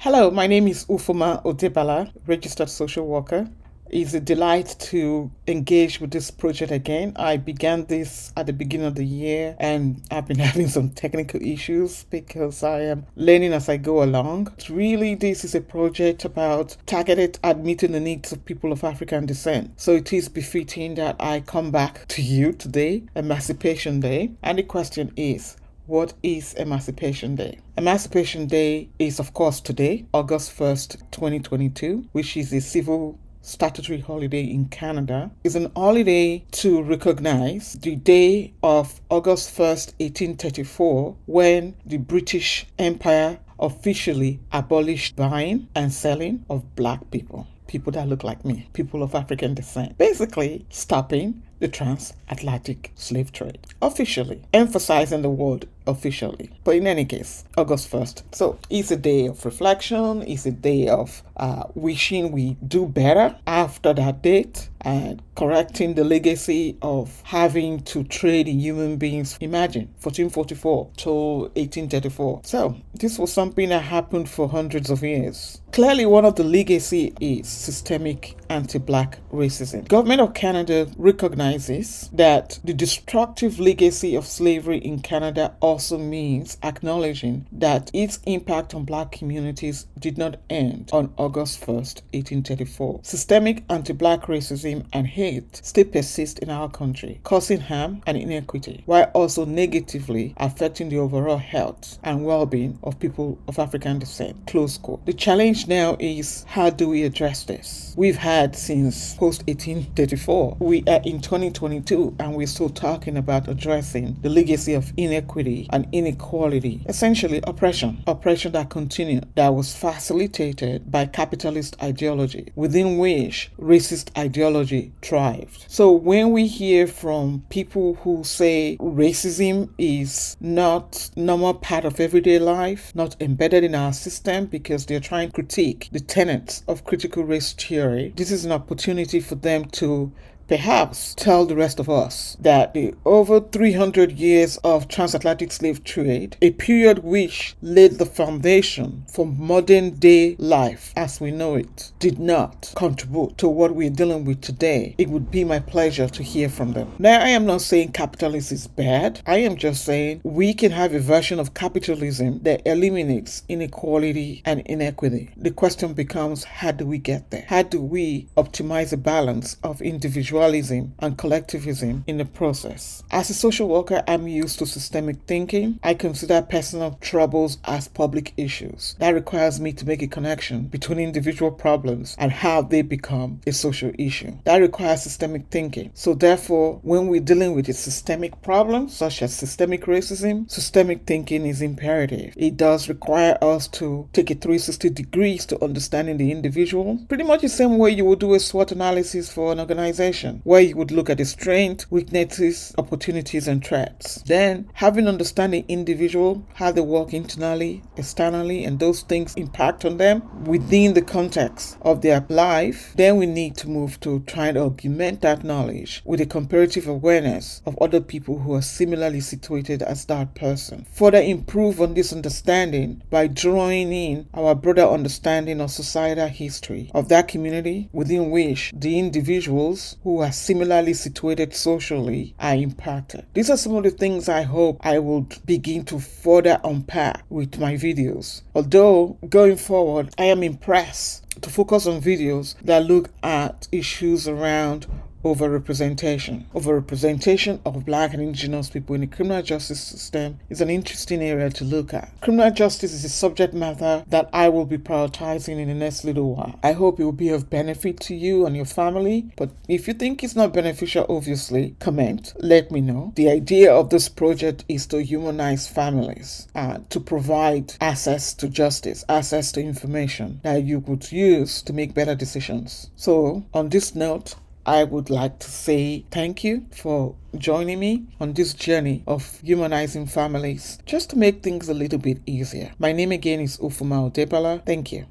Hello, my name is Ufoma Odebala, registered social worker. It's a delight to engage with this project again. I began this at the beginning of the year and I've been having some technical issues because I am learning as I go along. Really, this is a project about targeted at meeting the needs of people of African descent. So it is befitting that I come back to you today, Emancipation Day. And the question is, what is Emancipation Day? Emancipation Day is, of course, today, August 1st, 2022, which is a civil statutory holiday in Canada. It's an holiday to recognize the day of August 1st, 1834, when the British Empire officially abolished buying and selling of black people that look like me, people of African descent, basically stopping the Tans-Atlantic slave trade, officially, emphasizing the word officially. But in any case, August 1st. So it's a day of reflection, it's a day of wishing we do better after that date and correcting the legacy of having to trade in human beings. Imagine, 1444 to 1834. So this was something that happened for hundreds of years. Clearly, one of the legacy is systemic anti-black racism. Government of Canada recognizes that the destructive legacy of slavery in Canada also means acknowledging that its impact on black communities did not end on August 1st, 1834. Systemic anti-black racism and hate still persist in our country, causing harm and inequity, while also negatively affecting the overall health and well-being of people of African descent. Close quote. The challenge now is, how do we address this? We've had since post-1834. We are in 2022 and we're still talking about addressing the legacy of inequity and inequality, essentially oppression that continued, that was facilitated by capitalist ideology, within which racist ideology thrived. So when we hear from people who say racism is not normal part of everyday life, not embedded in our system because they're trying to critique the tenets of critical race theory, this is an opportunity for them to perhaps tell the rest of us that the over 300 years of transatlantic slave trade, a period which laid the foundation for modern day life as we know it, did not contribute to what we're dealing with today. It would be my pleasure to hear from them. Now, I am not saying capitalism is bad. I am just saying we can have a version of capitalism that eliminates inequality and inequity. The question becomes, how do we get there? How do we optimize the balance of individualism and collectivism in the process? As a social worker, I'm used to systemic thinking. I consider personal troubles as public issues. That requires me to make a connection between individual problems and how they become a social issue. That requires systemic thinking. So therefore, when we're dealing with a systemic problem, such as systemic racism, systemic thinking is imperative. It does require us to take a 360 degrees to understanding the individual, pretty much the same way you would do a SWOT analysis for an organization, where you would look at the strengths, weaknesses, opportunities, and threats. Then, having understanding individual, how they work internally, externally, and those things impact on them within the context of their life, then we need to move to try and augment that knowledge with a comparative awareness of other people who are similarly situated as that person. Further improve on this understanding by drawing in our broader understanding of societal history of that community within which the individuals who are similarly situated socially are impacted. These are some of the things I hope I would begin to further unpack with my videos. Although going forward, I am impressed to focus on videos that look at issues around overrepresentation. Overrepresentation of black and indigenous people in the criminal justice system is an interesting area to look at. Criminal justice is a subject matter that I will be prioritizing in the next little while. I hope it will be of benefit to you and your family, but if you think it's not beneficial, obviously, comment, let me know. The idea of this project is to humanize families, to provide access to justice, access to information that you could use to make better decisions. So, on this note, I would like to say thank you for joining me on this journey of humanizing families, just to make things a little bit easier. My name again is Ufoma Odebala. Thank you.